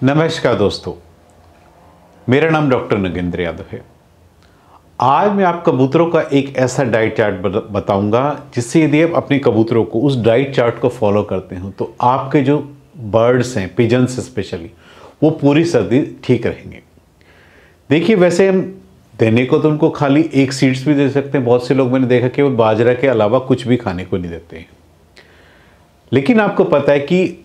नमस्कार दोस्तों, मेरा नाम डॉक्टर नगेंद्र यादव है। आज मैं आप कबूतरों का एक ऐसा डाइट चार्ट बताऊंगा जिससे यदि आप अपने कबूतरों को उस डाइट चार्ट को फॉलो करते हो तो आपके जो बर्ड्स हैं, पिजन्स स्पेशली, वो पूरी सर्दी ठीक रहेंगे। देखिए, वैसे हम देने को तो उनको खाली एक सीड्स भी दे सकते हैं। बहुत से लोग मैंने देखा कि वो बाजरा के अलावा कुछ भी खाने को नहीं देते हैं। लेकिन आपको पता है कि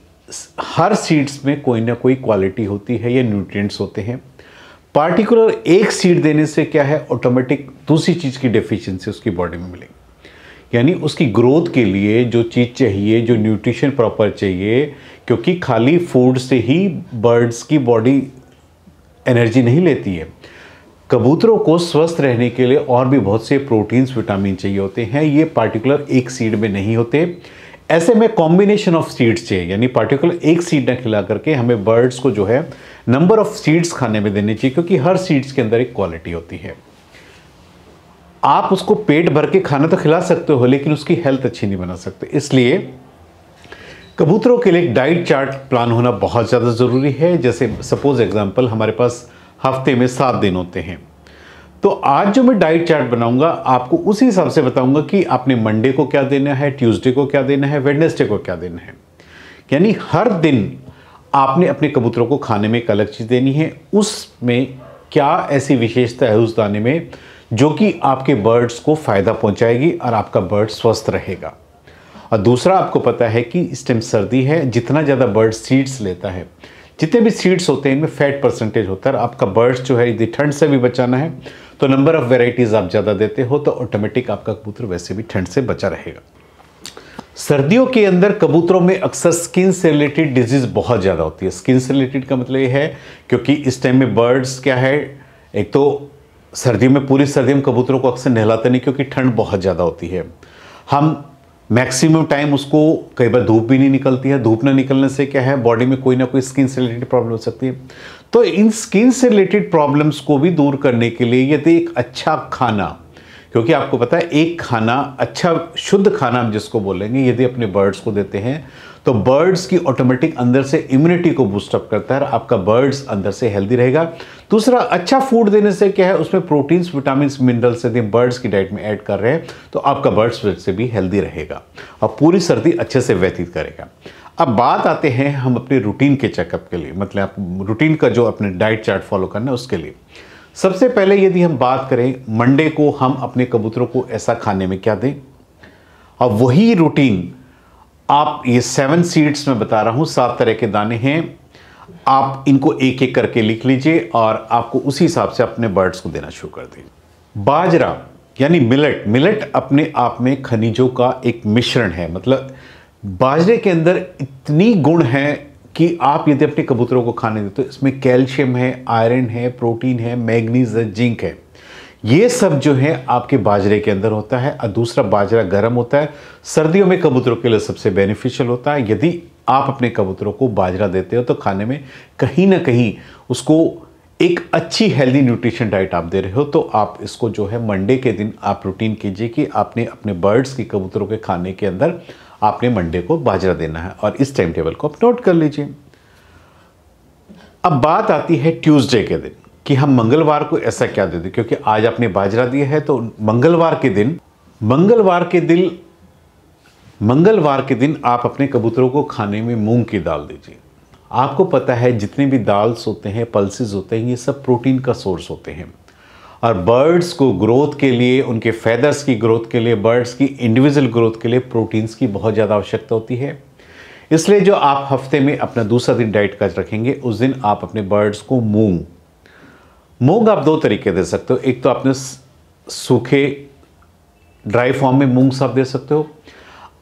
हर सीड्स में कोई ना कोई क्वालिटी होती है या न्यूट्रिएंट्स होते हैं। पार्टिकुलर एक सीड देने से क्या है, ऑटोमेटिक दूसरी चीज़ की डेफिशिएंसी उसकी बॉडी में मिलेगी। यानी उसकी ग्रोथ के लिए जो चीज़ चाहिए, जो न्यूट्रिशन प्रॉपर चाहिए, क्योंकि खाली फूड से ही बर्ड्स की बॉडी एनर्जी नहीं लेती है। कबूतरों को स्वस्थ रहने के लिए और भी बहुत से प्रोटीन्स, विटामिन चाहिए होते हैं। ये पार्टिकुलर एक सीड में नहीं होते। ऐसे में कॉम्बिनेशन ऑफ सीड्स चाहिए, यानी पार्टिकुलर एक सीड न खिला करके हमें बर्ड्स को जो है नंबर ऑफ सीड्स खाने में देने चाहिए, क्योंकि हर सीड्स के अंदर एक क्वालिटी होती है। आप उसको पेट भर के खाना तो खिला सकते हो, लेकिन उसकी हेल्थ अच्छी नहीं बना सकते। इसलिए कबूतरों के लिए एक डाइट चार्ट प्लान होना बहुत ज़्यादा ज़रूरी है। जैसे सपोज एग्जाम्पल, हमारे पास हफ्ते में 7 दिन होते हैं, तो आज जो मैं डाइट चार्ट बनाऊंगा आपको उसी हिसाब से बताऊंगा कि आपने मंडे को क्या देना है, ट्यूसडे को क्या देना है, वेडनेसडे को क्या देना है। यानी हर दिन आपने अपने कबूतरों को खाने में एक अलग चीज़ देनी है। उसमें क्या ऐसी विशेषता है उस दाने में जो कि आपके बर्ड्स को फ़ायदा पहुंचाएगी और आपका बर्ड स्वस्थ रहेगा। और दूसरा, आपको पता है कि इस टाइम सर्दी है, जितना ज़्यादा बर्ड सीड्स लेता है, जितने भी सीड्स होते हैं इनमें फैट परसेंटेज होता है। आपका बर्ड्स जो है, यदि ठंड से भी बचाना है तो नंबर ऑफ वेराइटीज़ आप ज़्यादा देते हो तो ऑटोमेटिक आपका कबूतर वैसे भी ठंड से बचा रहेगा। सर्दियों के अंदर कबूतरों में अक्सर स्किन से रिलेटेड डिजीज़ बहुत ज़्यादा होती है। स्किन से रिलेटेड का मतलब ये है क्योंकि इस टाइम में बर्ड्स क्या है, एक तो सर्दियों में, पूरी सर्दी में कबूतरों को अक्सर नहलाते नहीं क्योंकि ठंड बहुत ज़्यादा होती है। हम मैक्सिमम टाइम उसको, कई बार धूप भी नहीं निकलती है। धूप ना निकलने से क्या है, बॉडी में कोई ना कोई स्किन से रिलेटेड प्रॉब्लम हो सकती है। तो इन स्किन से रिलेटेड प्रॉब्लम्स को भी दूर करने के लिए यदि एक अच्छा खाना, क्योंकि आपको पता है एक खाना, अच्छा शुद्ध खाना हम जिसको बोलेंगे, यदि अपने बर्ड्स को देते हैं तो बर्ड्स की ऑटोमेटिक अंदर से इम्यूनिटी को बूस्टअप करता है, आपका बर्ड्स अंदर से हेल्दी रहेगा। दूसरा, अच्छा फूड देने से क्या है, उसमें प्रोटीन्स, विटामिन्स, मिनरल्स यदि बर्ड्स की डाइट में ऐड कर रहे हैं तो आपका बर्ड्स से भी हेल्दी रहेगा और पूरी सर्दी अच्छे से व्यतीत करेगा। अब बात आते हैं हम अपने रूटीन के चेकअप के लिए, मतलब आप रूटीन का जो अपने डाइट चार्ट फॉलो करना है उसके लिए। सबसे पहले यदि हम बात करें, मंडे को हम अपने कबूतरों को ऐसा खाने में क्या दें, और वही रूटीन आप, ये 7 सीड्स में बता रहा हूं, 7 तरह के दाने हैं, आप इनको एक एक करके लिख लीजिए और आपको उसी हिसाब से अपने बर्ड्स को देना शुरू कर दें। बाजरा यानी मिलेट अपने आप में खनिजों का एक मिश्रण है। मतलब बाजरे के अंदर इतनी गुण है कि आप यदि अपने कबूतरों को खाने दें तो इसमें कैल्शियम है, आयरन है, प्रोटीन है, मैग्नीज है, जिंक है। ये सब जो है आपके बाजरे के अंदर होता है। और दूसरा, बाजरा गर्म होता है, सर्दियों में कबूतरों के लिए सबसे बेनिफिशियल होता है। यदि आप अपने कबूतरों को बाजरा देते हो तो खाने में कहीं ना कहीं उसको एक अच्छी हेल्दी न्यूट्रिशन डाइट आप दे रहे हो। तो आप इसको जो है मंडे के दिन आप रूटीन कीजिए कि आपने अपने बर्ड्स की, कबूतरों के खाने के अंदर आपने मंडे को बाजरा देना है, और इस टाइम टेबल को आप नोट कर लीजिए। अब बात आती है ट्यूसडे के दिन कि हम मंगलवार को ऐसा क्या दे दें, क्योंकि आज आपने बाजरा दिया है तो मंगलवार के दिन आप अपने कबूतरों को खाने में मूंग की दाल दीजिए। आपको पता है जितने भी दाल्स होते हैं, पल्सेस होते हैं, ये सब प्रोटीन का सोर्स होते हैं। और बर्ड्स को ग्रोथ के लिए, उनके फैदर्स की ग्रोथ के लिए, बर्ड्स की इंडिविजुअल ग्रोथ के लिए प्रोटीन्स की बहुत ज़्यादा आवश्यकता होती है। इसलिए जो आप हफ्ते में अपना दूसरा दिन डाइट का रखेंगे, उस दिन आप अपने बर्ड्स को मूंग आप 2 तरीके दे सकते हो। एक तो आपने सूखे ड्राई फॉर्म में मूंग साफ दे सकते हो।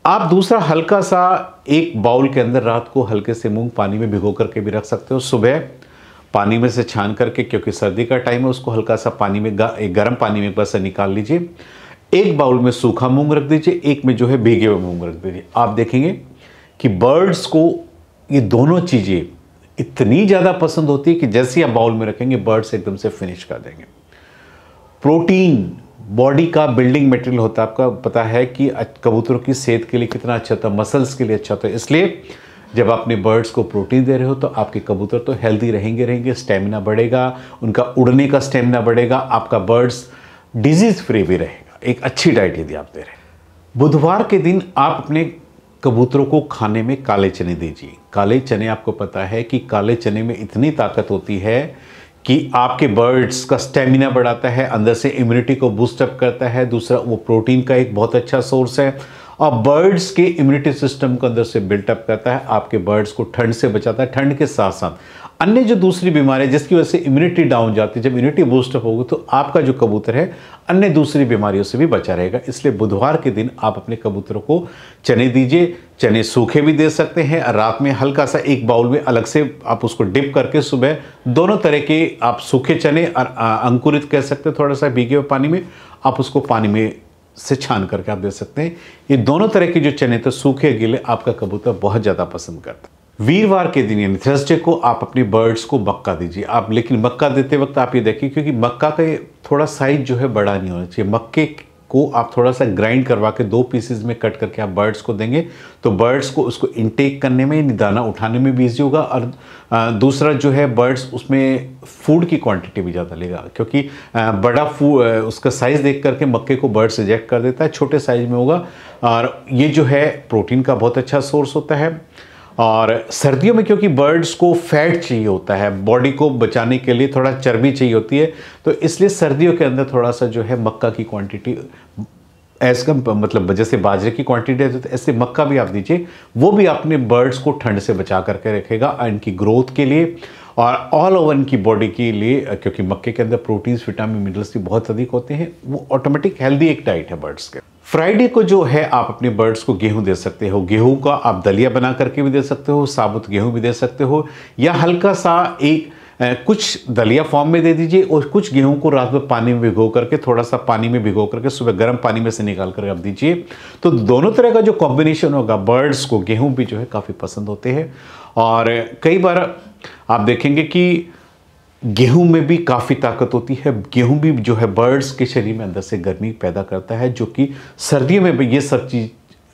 आप दूसरा, हल्का सा एक बाउल के अंदर रात को हल्के से मूंग पानी में भिगो करके भी रख सकते हो। सुबह पानी में से छान करके, क्योंकि सर्दी का टाइम है, उसको हल्का सा पानी में, गर्म पानी में एक बार से निकाल लीजिए। एक बाउल में सूखा मूंग रख दीजिए, एक में जो है भीगे हुए मूंग रख दीजिए। आप देखेंगे कि बर्ड्स को ये दोनों चीज़ें इतनी ज़्यादा पसंद होती है कि जैसे आप बाउल में रखेंगे बर्ड्स एकदम से फिनिश कर देंगे। प्रोटीन बॉडी का बिल्डिंग मटेरियल होता है। आपका पता है कि कबूतरों की सेहत के लिए कितना अच्छा होता है, मसल्स के लिए अच्छा होता है। इसलिए जब अपने बर्ड्स को प्रोटीन दे रहे हो तो आपके कबूतर तो हेल्दी रहेंगे, स्टेमिना बढ़ेगा, उनका उड़ने का स्टेमिना बढ़ेगा, आपका बर्ड्स डिजीज फ्री भी रहेगा। एक अच्छी डाइट यदि आप दे रहे हैं। बुधवार के दिन आप अपने कबूतरों को खाने में काले चने दीजिए। काले चने, आपको पता है कि काले चने में इतनी ताकत होती है कि आपके बर्ड्स का स्टेमिना बढ़ाता है, अंदर से इम्यूनिटी को बूस्टअप करता है। दूसरा, वो प्रोटीन का एक बहुत अच्छा सोर्स है और बर्ड्स के इम्यूनिटी सिस्टम को अंदर से बिल्टअप करता है, आपके बर्ड्स को ठंड से बचाता है। ठंड के साथ साथ अन्य जो दूसरी बीमारी जिसकी वजह से इम्यूनिटी डाउन जाती है, जब इम्यूनिटी बूस्टअप होगी तो आपका जो कबूतर है अन्य दूसरी बीमारियों से भी बचा रहेगा। इसलिए बुधवार के दिन आप अपने कबूतरों को चने दीजिए। चने सूखे भी दे सकते हैं, रात में हल्का सा एक बाउल में अलग से आप उसको डिप करके सुबह दोनों तरह के आप सूखे चने और अंकुरित कह सकते हैं, थोड़ा सा भीगे हुए पानी में आप उसको पानी में से छान करके आप दे सकते हैं। ये दोनों तरह के जो चने तो सूखे गीले आपका कबूतर बहुत ज़्यादा पसंद करता है। वीरवार के दिन यानी थर्सडे को आप अपने बर्ड्स को मक्का दीजिए। आप लेकिन मक्का देते वक्त आप ये देखिए, क्योंकि मक्का का थोड़ा साइज जो है बड़ा नहीं होना चाहिए। मक्के को आप थोड़ा सा ग्राइंड करवा के 2 पीसेज में कट करके आप बर्ड्स को देंगे तो बर्ड्स को उसको इनटेक करने में, दाना उठाने में भी ईजी होगा। और दूसरा जो है, बर्ड्स उसमें फूड की क्वांटिटी भी ज़्यादा लेगा, क्योंकि बड़ा उसका साइज़ देख करके मक्के को बर्ड्स रिजेक्ट कर देता है, छोटे साइज में होगा। और ये जो है प्रोटीन का बहुत अच्छा सोर्स होता है। और सर्दियों में क्योंकि बर्ड्स को फैट चाहिए होता है, बॉडी को बचाने के लिए थोड़ा चर्बी चाहिए होती है, तो इसलिए सर्दियों के अंदर थोड़ा सा जो है मक्का की क्वांटिटी एज कम, मतलब जैसे बाजरे की क्वांटिटी है तो ऐसे मक्का भी आप दीजिए। वो भी अपने बर्ड्स को ठंड से बचा करके रखेगा इनकी ग्रोथ के लिए और ऑल ओवर इनकी बॉडी के लिए, क्योंकि मक्के के अंदर प्रोटीन्स, विटामिन, मिनरल्स भी बहुत अधिक होते हैं। वो ऑटोमेटिक हेल्दी एक डाइट है बर्ड्स के। फ्राइडे को जो है आप अपने बर्ड्स को गेहूं दे सकते हो। गेहूं का आप दलिया बना करके भी दे सकते हो, साबुत गेहूं भी दे सकते हो, या हल्का सा एक कुछ दलिया फॉर्म में दे दीजिए और कुछ गेहूं को रात में पानी में भिगो करके, थोड़ा सा पानी में भिगो करके सुबह गर्म पानी में से निकाल कर आप दीजिए। तो दोनों तरह का जो कॉम्बिनेशन होगा, बर्ड्स को गेहूं भी जो है काफ़ी पसंद होते हैं। और कई बार आप देखेंगे कि गेहूं में भी काफ़ी ताकत होती है। गेहूं भी जो है बर्ड्स के शरीर में अंदर से गर्मी पैदा करता है, जो कि सर्दियों में भी ये सब चीज़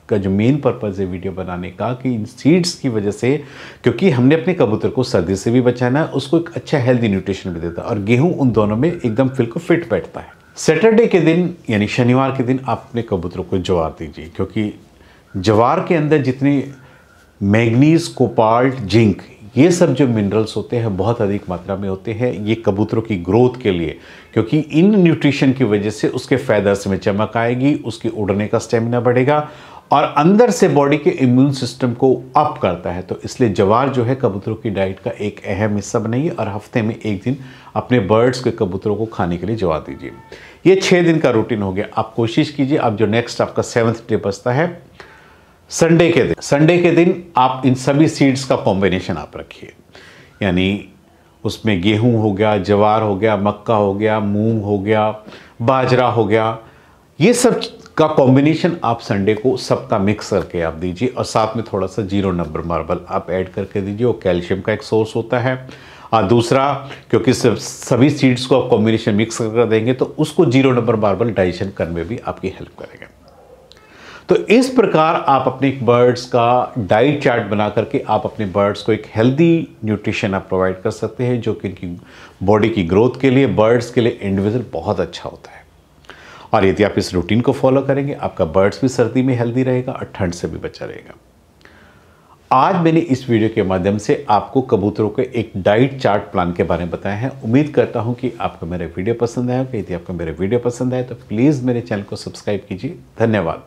का जो मेन पर्पज़ है वीडियो बनाने का, कि इन सीड्स की वजह से, क्योंकि हमने अपने कबूतर को सर्दी से भी बचाना है, उसको एक अच्छा हेल्दी न्यूट्रिशन भी देता है और गेहूं उन दोनों में एकदम बिल्कुल फिट बैठता है। सैटरडे के दिन यानी शनिवार के दिन आप अपने कबूतरों को ज्वार दीजिए, क्योंकि ज्वार के अंदर जितनी मैग्नीज, कोबाल्ट, जिंक, ये सब जो मिनरल्स होते हैं बहुत अधिक मात्रा में होते हैं। ये कबूतरों की ग्रोथ के लिए, क्योंकि इन न्यूट्रिशन की वजह से उसके फैदर्स में चमक आएगी, उसके उड़ने का स्टेमिना बढ़ेगा और अंदर से बॉडी के इम्यून सिस्टम को अप करता है। तो इसलिए ज्वार जो है कबूतरों की डाइट का एक अहम हिस्सा बनाइए और हफ्ते में एक दिन अपने बर्ड्स के कबूतरों को खाने के लिए ज्वार दीजिए। ये 6 दिन का रूटीन हो गया। आप कोशिश कीजिए, आप जो नेक्स्ट आपका 7th डे बचता है संडे के दिन आप इन सभी सीड्स का कॉम्बिनेशन आप रखिए, यानी उसमें गेहूं हो गया, ज्वार हो गया, मक्का हो गया, मूंग हो गया, बाजरा हो गया, ये सब का कॉम्बिनेशन आप संडे को सबका मिक्स करके आप दीजिए। और साथ में थोड़ा सा 0 नंबर मार्बल आप ऐड करके दीजिए, वो कैल्शियम का एक सोर्स होता है। और दूसरा, क्योंकि सभी सीड्स को आप कॉम्बिनेशन मिक्स कर देंगे तो उसको 0 नंबर मार्बल डाइजेशन करने में भी आपकी हेल्प करेगा। तो इस प्रकार आप अपने बर्ड्स का डाइट चार्ट बना करके आप अपने बर्ड्स को एक हेल्दी न्यूट्रिशन आप प्रोवाइड कर सकते हैं, जो कि इनकी बॉडी की ग्रोथ के लिए, बर्ड्स के लिए इंडिविजुअल बहुत अच्छा होता है। और यदि आप इस रूटीन को फॉलो करेंगे, आपका बर्ड्स भी सर्दी में हेल्दी रहेगा और ठंड से भी बचा रहेगा। आज मैंने इस वीडियो के माध्यम से आपको कबूतरों के एक डाइट चार्ट प्लान के बारे में बताया है। उम्मीद करता हूं कि आपको मेरा वीडियो पसंद आया होगा। यदि आपको मेरा वीडियो पसंद आए तो प्लीज़ मेरे चैनल को सब्सक्राइब कीजिए। धन्यवाद।